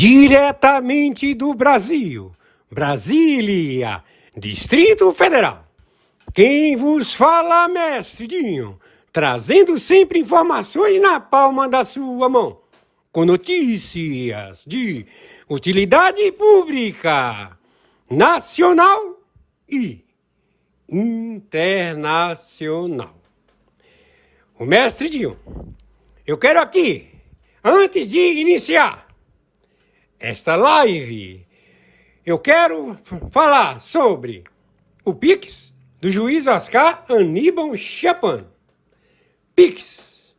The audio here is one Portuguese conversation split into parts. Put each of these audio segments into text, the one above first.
Diretamente do Brasil, Brasília, Distrito Federal. Quem vos fala, mestre Dinho, trazendo sempre informações na palma da sua mão, com notícias de utilidade pública, nacional e internacional. O mestre Dinho, eu quero aqui, antes de iniciar esta live, eu quero falar sobre o Pix do juiz Oscar Aníbal Chapan. Pix,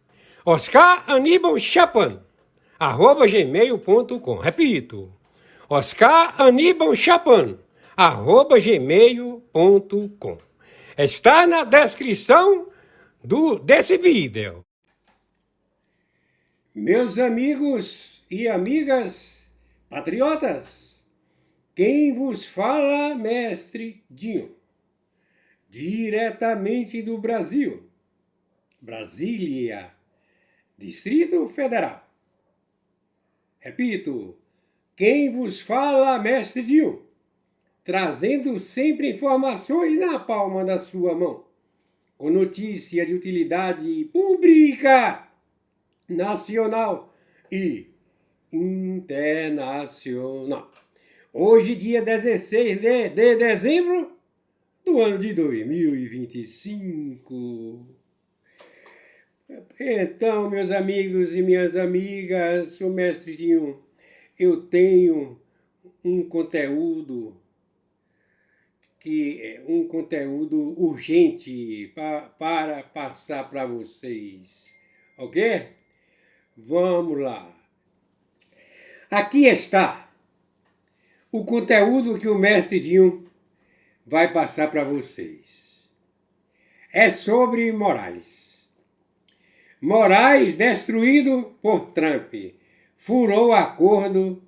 Oscar Aníbal Chapan, @gmail.com. Repito, Oscar Aníbal Chapan, @gmail.com. Está na descrição desse vídeo. Meus amigos e amigas patriotas, quem vos fala, mestre Dinho, diretamente do Brasil, Brasília, Distrito Federal. Repito, quem vos fala, mestre Dinho, trazendo sempre informações na palma da sua mão, com notícia de utilidade pública, nacional e internacional. Hoje, dia 16 de dezembro do ano de 2025. Então, meus amigos e minhas amigas, o mestre Dinho, eu tenho um conteúdo urgente para passar para vocês, ok? Vamos lá. Aqui está o conteúdo que o mestre Dinho vai passar para vocês. É sobre Moraes. Moraes, destruído por Trump, furou o acordo,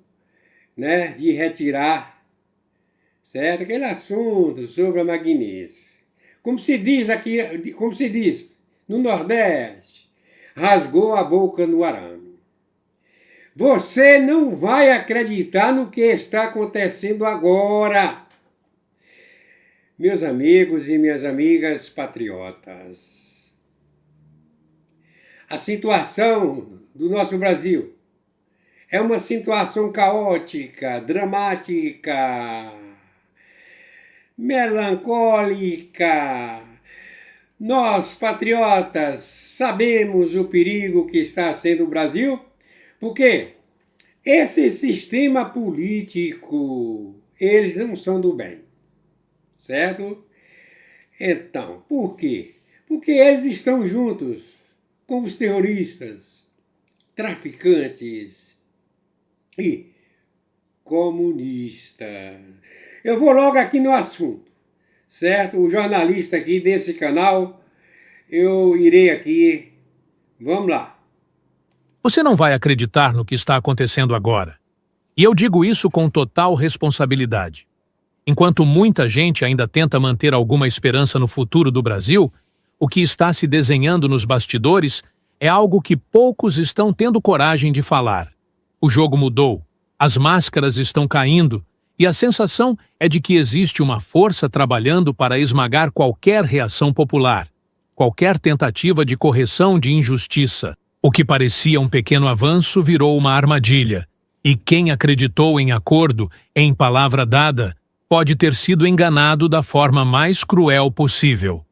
de retirar, certo? Aquele assunto sobre a magnésio. Como se diz aqui, como se diz no Nordeste, rasgou a boca no arame. Você não vai acreditar no que está acontecendo agora. Meus amigos e minhas amigas patriotas, a situação do nosso Brasil é uma situação caótica, dramática, melancólica. Nós, patriotas, sabemos o perigo que está sendo o Brasil, porque esse sistema político, eles não são do bem, certo? Então, por quê? Porque eles estão juntos com os terroristas, traficantes e comunistas. Eu vou logo aqui no assunto, certo? O jornalista aqui desse canal, eu irei aqui, vamos lá. Você não vai acreditar no que está acontecendo agora. E eu digo isso com total responsabilidade. Enquanto muita gente ainda tenta manter alguma esperança no futuro do Brasil, o que está se desenhando nos bastidores é algo que poucos estão tendo coragem de falar. O jogo mudou, as máscaras estão caindo, e a sensação é de que existe uma força trabalhando para esmagar qualquer reação popular, qualquer tentativa de correção de injustiça. O que parecia um pequeno avanço virou uma armadilha, e quem acreditou em acordo, em palavra dada, pode ter sido enganado da forma mais cruel possível.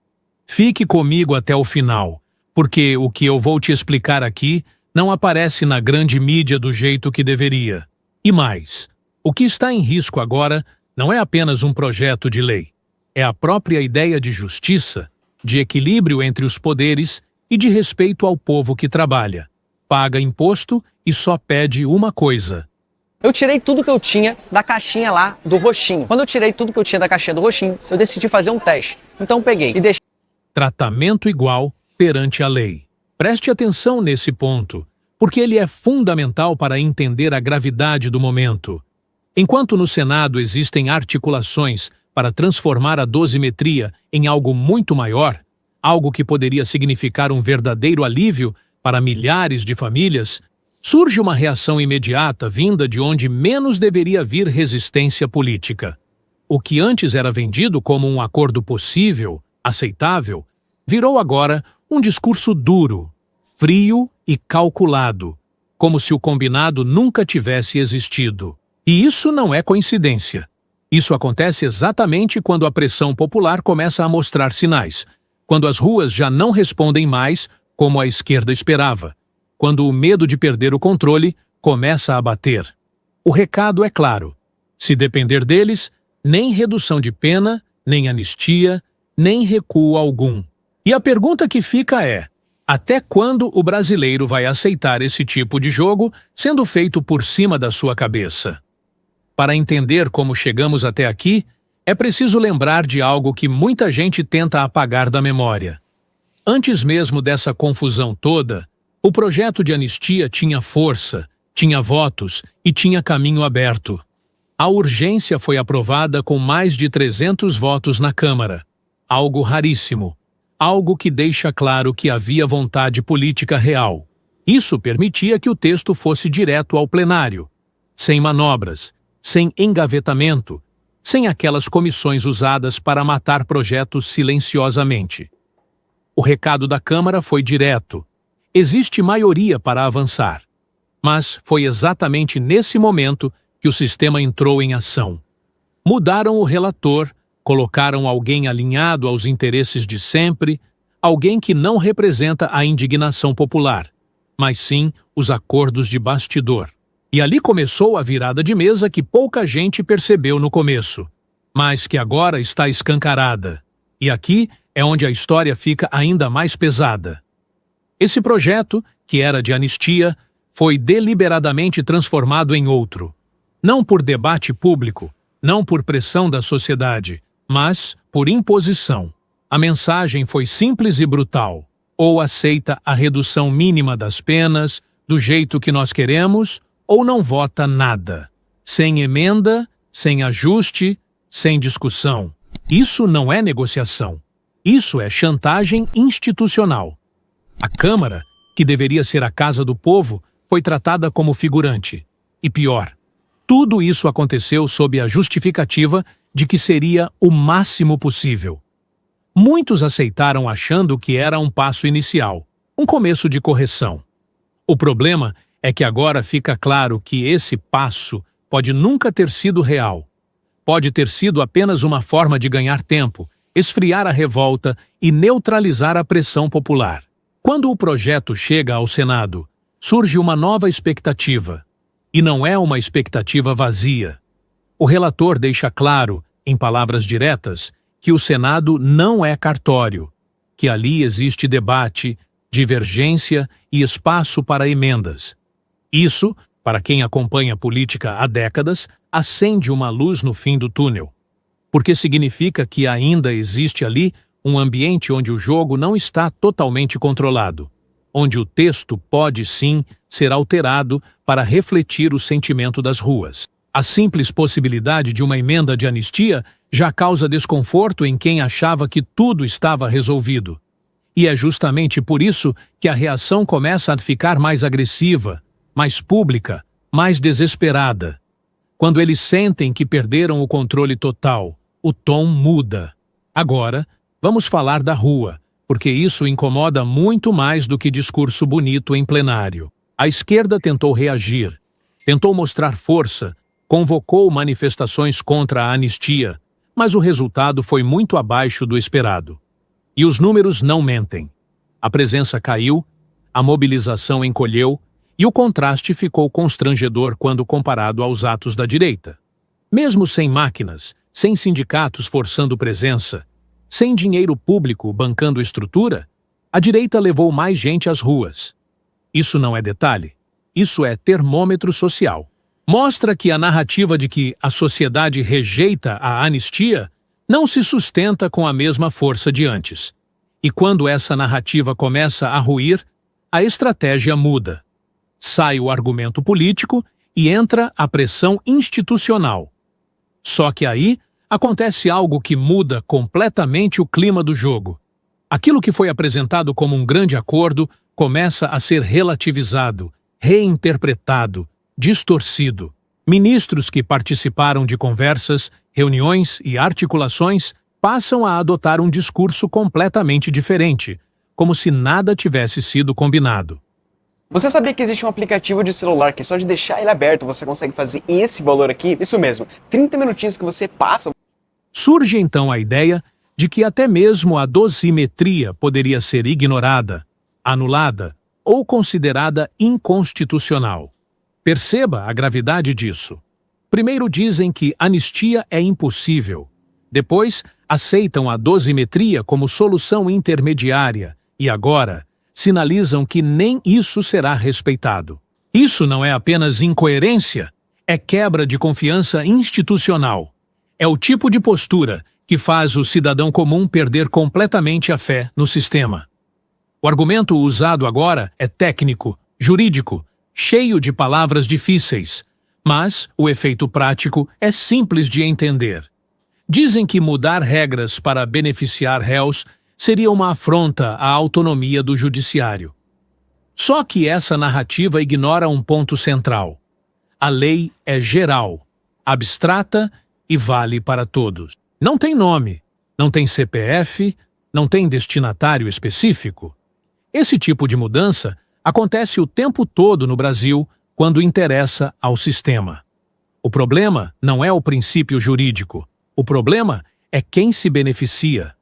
Fique comigo até o final, porque o que eu vou te explicar aqui não aparece na grande mídia do jeito que deveria. E mais, o que está em risco agora não é apenas um projeto de lei, é a própria ideia de justiça, de equilíbrio entre os poderes e de respeito ao povo que trabalha, paga imposto e só pede uma coisa. Eu tirei tudo que eu tinha da caixinha lá do roxinho. Quando eu tirei tudo que eu tinha da caixinha do roxinho, eu decidi fazer um teste. Então peguei e deixei. Tratamento igual perante a lei. Preste atenção nesse ponto, porque ele é fundamental para entender a gravidade do momento. Enquanto no Senado existem articulações para transformar a dosimetria em algo muito maior, algo que poderia significar um verdadeiro alívio para milhares de famílias, Surge uma reação imediata vinda de onde menos deveria vir resistência política. O que antes era vendido como um acordo possível, aceitável, virou agora um discurso duro, frio e calculado, como se o combinado nunca tivesse existido. E isso não é coincidência. Isso acontece exatamente quando a pressão popular começa a mostrar sinais, quando as ruas já não respondem mais como a esquerda esperava, quando o medo de perder o controle começa a bater. O recado é claro: se depender deles, nem redução de pena, nem anistia, nem recuo algum. E a pergunta que fica é: até quando o brasileiro vai aceitar esse tipo de jogo sendo feito por cima da sua cabeça? Para entender como chegamos até aqui, é preciso lembrar de algo que muita gente tenta apagar da memória. Antes mesmo dessa confusão toda, o projeto de anistia tinha força, tinha votos e tinha caminho aberto. A urgência foi aprovada com mais de 300 votos na Câmara, algo raríssimo, algo que deixa claro que havia vontade política real. Isso permitia que o texto fosse direto ao plenário, sem manobras, sem engavetamento, sem aquelas comissões usadas para matar projetos silenciosamente. O recado da Câmara foi direto: existe maioria para avançar. Mas foi exatamente nesse momento que o sistema entrou em ação. Mudaram o relator, colocaram alguém alinhado aos interesses de sempre, alguém que não representa a indignação popular, mas sim os acordos de bastidor. E ali começou a virada de mesa que pouca gente percebeu no começo, mas que agora está escancarada. E aqui é onde a história fica ainda mais pesada. Esse projeto, que era de anistia, foi deliberadamente transformado em outro. Não por debate público, não por pressão da sociedade, mas por imposição. A mensagem foi simples e brutal: ou aceita a redução mínima das penas, do jeito que nós queremos, ou não vota nada. Sem emenda, sem ajuste, sem discussão. Isso não é negociação. Isso é chantagem institucional. A Câmara, que deveria ser a casa do povo, foi tratada como figurante. E pior, tudo isso aconteceu sob a justificativa de que seria o máximo possível. Muitos aceitaram achando que era um passo inicial, um começo de correção. O problema é que agora fica claro que esse passo pode nunca ter sido real. Pode ter sido apenas uma forma de ganhar tempo, esfriar a revolta e neutralizar a pressão popular. Quando o projeto chega ao Senado, surge uma nova expectativa. E não é uma expectativa vazia. O relator deixa claro, em palavras diretas, que o Senado não é cartório, que ali existe debate, divergência e espaço para emendas. Isso, para quem acompanha política há décadas, acende uma luz no fim do túnel, porque significa que ainda existe ali um ambiente onde o jogo não está totalmente controlado, onde o texto pode sim ser alterado para refletir o sentimento das ruas. A simples possibilidade de uma emenda de anistia já causa desconforto em quem achava que tudo estava resolvido. E é justamente por isso que a reação começa a ficar mais agressiva, mais pública, mais desesperada. Quando eles sentem que perderam o controle total, o tom muda. Agora, vamos falar da rua, porque isso incomoda muito mais do que discurso bonito em plenário. A esquerda tentou reagir, tentou mostrar força, convocou manifestações contra a anistia, mas o resultado foi muito abaixo do esperado. E os números não mentem. A presença caiu, a mobilização encolheu e o contraste ficou constrangedor quando comparado aos atos da direita. Mesmo sem máquinas, sem sindicatos forçando presença, sem dinheiro público bancando estrutura, a direita levou mais gente às ruas. Isso não é detalhe, isso é termômetro social. Mostra que a narrativa de que a sociedade rejeita a anistia não se sustenta com a mesma força de antes. E quando essa narrativa começa a ruir, a estratégia muda. Sai o argumento político e entra a pressão institucional. Só que aí acontece algo que muda completamente o clima do jogo. Aquilo que foi apresentado como um grande acordo começa a ser relativizado, reinterpretado, distorcido. Ministros que participaram de conversas, reuniões e articulações passam a adotar um discurso completamente diferente, como se nada tivesse sido combinado. Você sabia que existe um aplicativo de celular que só de deixar ele aberto você consegue fazer esse valor aqui? Isso mesmo, 30 minutinhos que você passa. Surge então a ideia de que até mesmo a dosimetria poderia ser ignorada, anulada ou considerada inconstitucional. Perceba a gravidade disso. Primeiro dizem que anistia é impossível. Depois, aceitam a dosimetria como solução intermediária e agora sinalizam que nem isso será respeitado. Isso não é apenas incoerência, é quebra de confiança institucional. É o tipo de postura que faz o cidadão comum perder completamente a fé no sistema. O argumento usado agora é técnico, jurídico, cheio de palavras difíceis, mas o efeito prático é simples de entender. Dizem que mudar regras para beneficiar réus seria uma afronta à autonomia do judiciário. Só que essa narrativa ignora um ponto central. A lei é geral, abstrata e vale para todos. Não tem nome, não tem CPF, não tem destinatário específico. Esse tipo de mudança acontece o tempo todo no Brasil quando interessa ao sistema. O problema não é o princípio jurídico, o problema é quem se beneficia.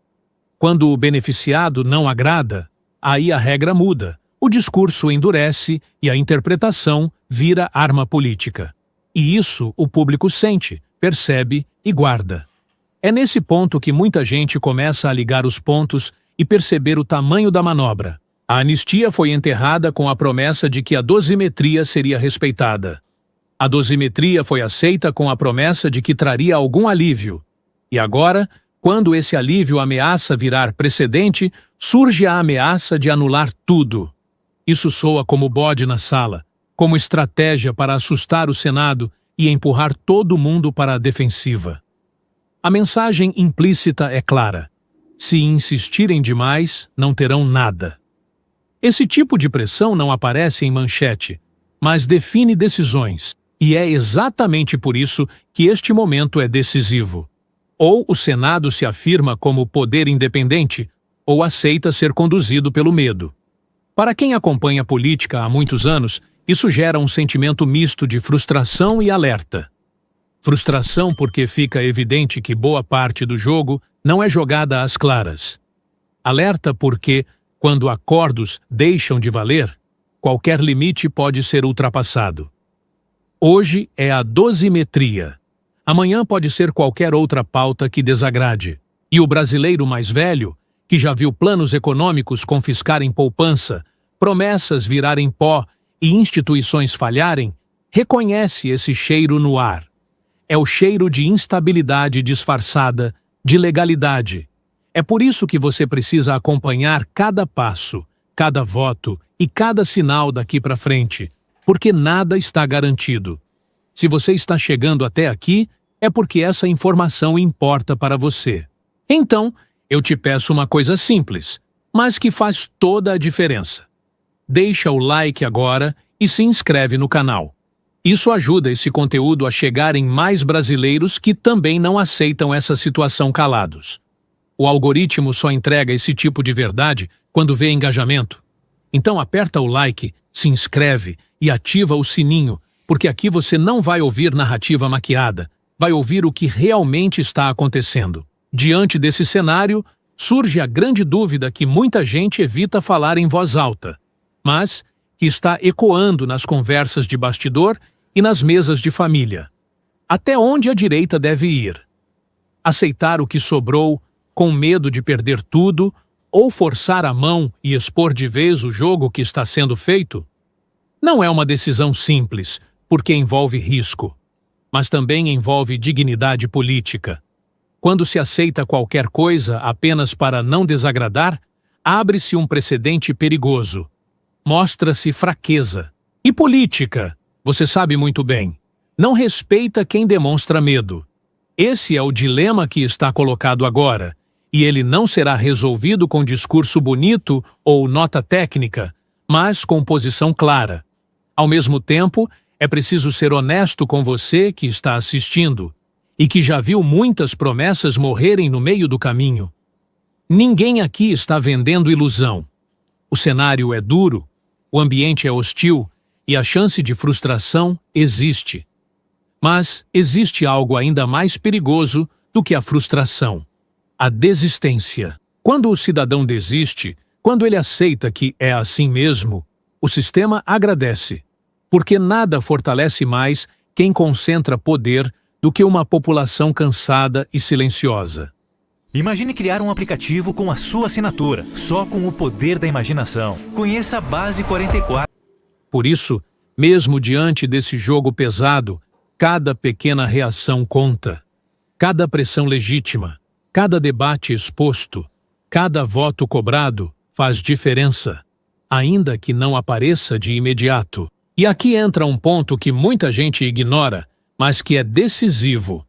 Quando o beneficiado não agrada, aí a regra muda, o discurso endurece e a interpretação vira arma política. E isso o público sente, percebe e guarda. É nesse ponto que muita gente começa a ligar os pontos e perceber o tamanho da manobra. A anistia foi enterrada com a promessa de que a dosimetria seria respeitada. A dosimetria foi aceita com a promessa de que traria algum alívio. E agora, quando esse alívio ameaça virar precedente, surge a ameaça de anular tudo. Isso soa como bode na sala, como estratégia para assustar o Senado e empurrar todo mundo para a defensiva. A mensagem implícita é clara. Se insistirem demais, não terão nada. Esse tipo de pressão não aparece em manchete, mas define decisões. E é exatamente por isso que este momento é decisivo. Ou o Senado se afirma como poder independente, ou aceita ser conduzido pelo medo. Para quem acompanha a política há muitos anos, isso gera um sentimento misto de frustração e alerta. Frustração porque fica evidente que boa parte do jogo não é jogada às claras. Alerta porque, quando acordos deixam de valer, qualquer limite pode ser ultrapassado. Hoje é a dosimetria. Amanhã pode ser qualquer outra pauta que desagrade. E o brasileiro mais velho, que já viu planos econômicos confiscarem poupança, promessas virarem pó e instituições falharem, reconhece esse cheiro no ar. É o cheiro de instabilidade disfarçada, de legalidade. É por isso que você precisa acompanhar cada passo, cada voto e cada sinal daqui para frente, porque nada está garantido. Se você está chegando até aqui, é porque essa informação importa para você. Então, eu te peço uma coisa simples, mas que faz toda a diferença. Deixa o like agora e se inscreve no canal. Isso ajuda esse conteúdo a chegar em mais brasileiros que também não aceitam essa situação calados. O algoritmo só entrega esse tipo de verdade quando vê engajamento. Então aperta o like, se inscreve e ativa o sininho, porque aqui você não vai ouvir narrativa maquiada, vai ouvir o que realmente está acontecendo. Diante desse cenário, surge a grande dúvida que muita gente evita falar em voz alta, mas que está ecoando nas conversas de bastidor e nas mesas de família. Até onde a direita deve ir? Aceitar o que sobrou, com medo de perder tudo, ou forçar a mão e expor de vez o jogo que está sendo feito? Não é uma decisão simples, porque envolve risco, mas também envolve dignidade política. Quando se aceita qualquer coisa apenas para não desagradar, abre-se um precedente perigoso. Mostra-se fraqueza. E política, você sabe muito bem, não respeita quem demonstra medo. Esse é o dilema que está colocado agora, e ele não será resolvido com discurso bonito ou nota técnica, mas com posição clara. Ao mesmo tempo, é preciso ser honesto com você que está assistindo e que já viu muitas promessas morrerem no meio do caminho. Ninguém aqui está vendendo ilusão. O cenário é duro, o ambiente é hostil e a chance de frustração existe. Mas existe algo ainda mais perigoso do que a frustração: a desistência. Quando o cidadão desiste, quando ele aceita que é assim mesmo, o sistema agradece, porque nada fortalece mais quem concentra poder do que uma população cansada e silenciosa. Imagine criar um aplicativo com a sua assinatura, só com o poder da imaginação. Conheça a Base 44. Por isso, mesmo diante desse jogo pesado, cada pequena reação conta. Cada pressão legítima, cada debate exposto, cada voto cobrado faz diferença, ainda que não apareça de imediato. E aqui entra um ponto que muita gente ignora, mas que é decisivo.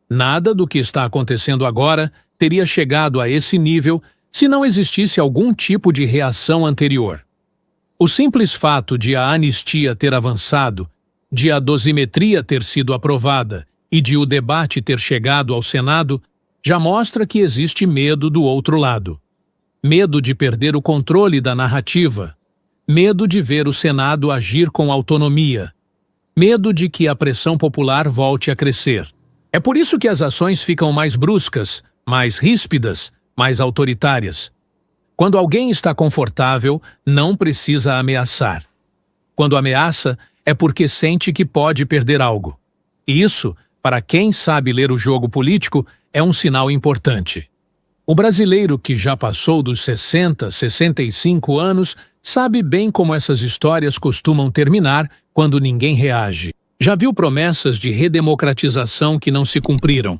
Nada do que está acontecendo agora teria chegado a esse nível se não existisse algum tipo de reação anterior. O simples fato de a anistia ter avançado, de a dosimetria ter sido aprovada e de o debate ter chegado ao Senado já mostra que existe medo do outro lado. Medo de perder o controle da narrativa, medo de ver o Senado agir com autonomia, medo de que a pressão popular volte a crescer. É por isso que as ações ficam mais bruscas, mais ríspidas, mais autoritárias. Quando alguém está confortável, não precisa ameaçar. Quando ameaça, é porque sente que pode perder algo. E isso, para quem sabe ler o jogo político, é um sinal importante. O brasileiro que já passou dos 60, 65 anos sabe bem como essas histórias costumam terminar quando ninguém reage. Já viu promessas de redemocratização que não se cumpriram.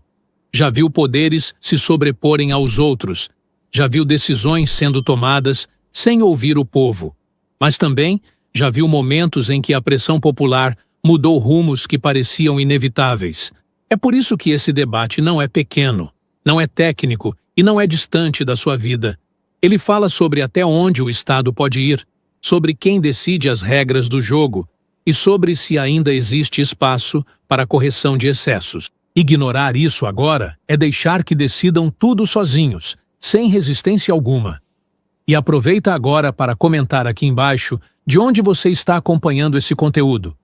Já viu poderes se sobreporem aos outros. Já viu decisões sendo tomadas sem ouvir o povo. Mas também já viu momentos em que a pressão popular mudou rumos que pareciam inevitáveis. É por isso que esse debate não é pequeno, não é técnico e não é distante da sua vida. Ele fala sobre até onde o Estado pode ir, sobre quem decide as regras do jogo e sobre se ainda existe espaço para a correção de excessos. Ignorar isso agora é deixar que decidam tudo sozinhos, sem resistência alguma. E aproveita agora para comentar aqui embaixo de onde você está acompanhando esse conteúdo.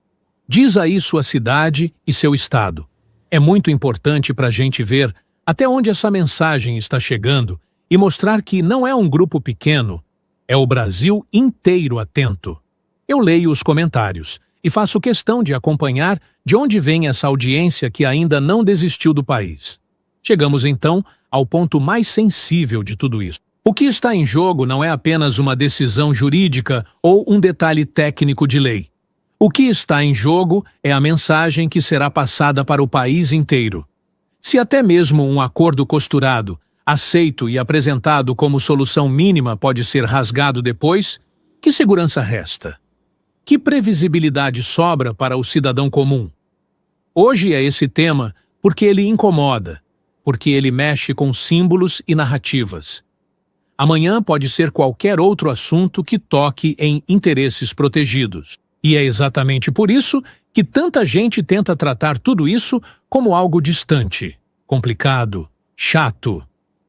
Diz aí sua cidade e seu estado. É muito importante para a gente ver até onde essa mensagem está chegando e mostrar que não é um grupo pequeno, é o Brasil inteiro atento. Eu leio os comentários e faço questão de acompanhar de onde vem essa audiência que ainda não desistiu do país. Chegamos então ao ponto mais sensível de tudo isso. O que está em jogo não é apenas uma decisão jurídica ou um detalhe técnico de lei. O que está em jogo é a mensagem que será passada para o país inteiro. Se até mesmo um acordo costurado, aceito e apresentado como solução mínima pode ser rasgado depois, que segurança resta? Que previsibilidade sobra para o cidadão comum? Hoje é esse tema porque ele incomoda, porque ele mexe com símbolos e narrativas. Amanhã pode ser qualquer outro assunto que toque em interesses protegidos. E é exatamente por isso que tanta gente tenta tratar tudo isso como algo distante, complicado, chato.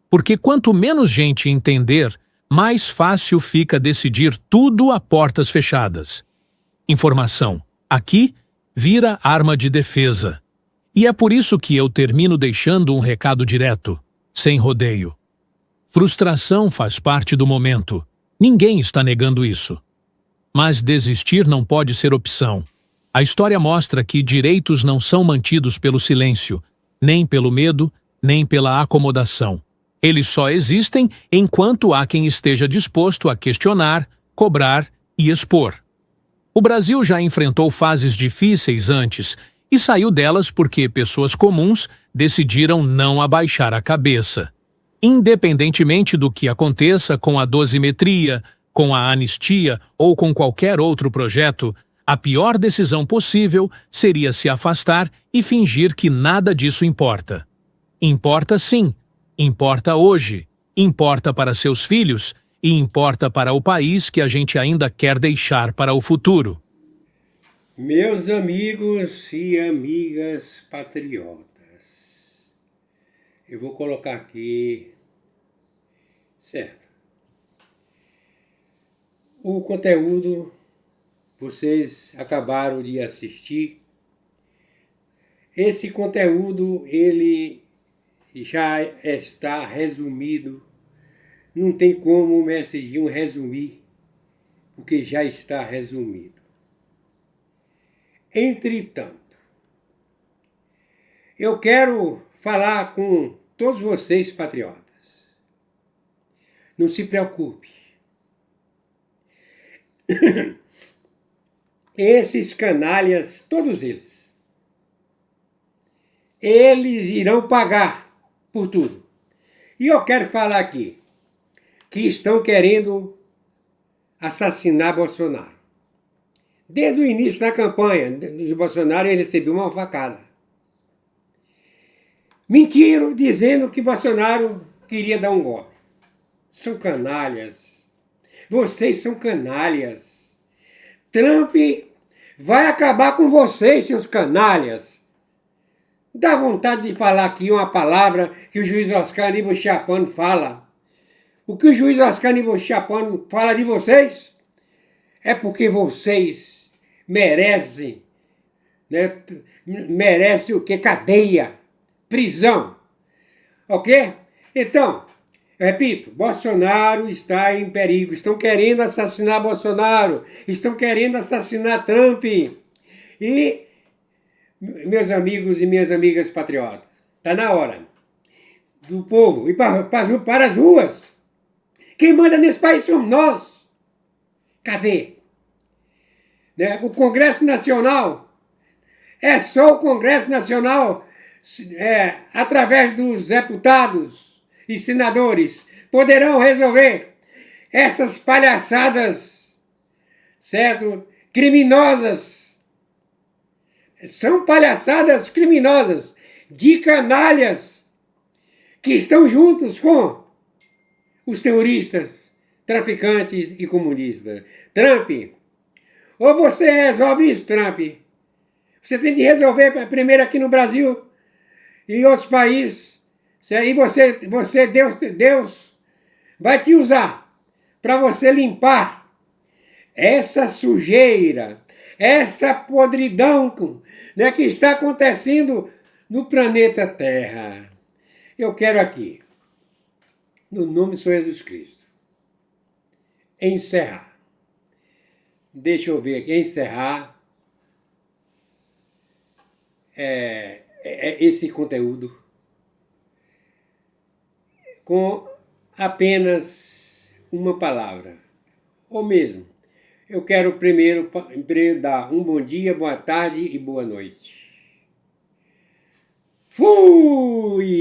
Porque quanto menos gente entender, mais fácil fica decidir tudo a portas fechadas. Informação, aqui, vira arma de defesa. E é por isso que eu termino deixando um recado direto, sem rodeio. Frustração faz parte do momento. Ninguém está negando isso. Mas desistir não pode ser opção. A história mostra que direitos não são mantidos pelo silêncio, nem pelo medo, nem pela acomodação. Eles só existem enquanto há quem esteja disposto a questionar, cobrar e expor. O Brasil já enfrentou fases difíceis antes e saiu delas porque pessoas comuns decidiram não abaixar a cabeça. Independentemente do que aconteça com a dosimetria, com a anistia ou com qualquer outro projeto, a pior decisão possível seria se afastar e fingir que nada disso importa. Importa sim, importa hoje, importa para seus filhos e importa para o país que a gente ainda quer deixar para o futuro. Meus amigos e amigas patriotas, eu vou colocar aqui, certo? O conteúdo vocês acabaram de assistir. Esse conteúdo, ele já está resumido. Não tem como o mestre Dinho resumir, porque já está resumido. Entretanto, eu quero falar com todos vocês, patriotas. Não se preocupe. Esses canalhas, todos eles irão pagar por tudo. E eu quero falar aqui que estão querendo assassinar Bolsonaro. Desde o início da campanha de Bolsonaro, ele recebeu uma facada. Mentiram dizendo que Bolsonaro queria dar um golpe. São canalhas. Vocês são canalhas. Trump vai acabar com vocês, seus canalhas. Dá vontade de falar aqui uma palavra que o juiz Oscar Aníbal Chapano fala. O que o juiz Oscar Aníbal Chapano fala de vocês é porque vocês merecem, né? Merecem o quê? Cadeia, prisão, ok? Então, eu repito, Bolsonaro está em perigo, estão querendo assassinar Bolsonaro, estão querendo assassinar Trump. E, meus amigos e minhas amigas patriotas, está na hora do povo ir para as ruas. Quem manda nesse país somos nós. Cadê? Né? O Congresso Nacional é só o Congresso Nacional, através dos deputados e senadores, poderão resolver essas palhaçadas, certo? Criminosas. São palhaçadas criminosas de canalhas que estão juntos com os terroristas, traficantes e comunistas. Trump, ou você resolve isso, Trump? Você tem de resolver primeiro aqui no Brasil e em outros países. E Deus vai te usar para você limpar essa sujeira, essa podridão, né, que está acontecendo no planeta Terra. Eu quero aqui, no nome de Senhor Jesus Cristo, encerrar. Deixa eu ver aqui, encerrar esse conteúdo com apenas uma palavra. Ou mesmo, eu quero primeiro dar um bom dia, boa tarde e boa noite. Fui!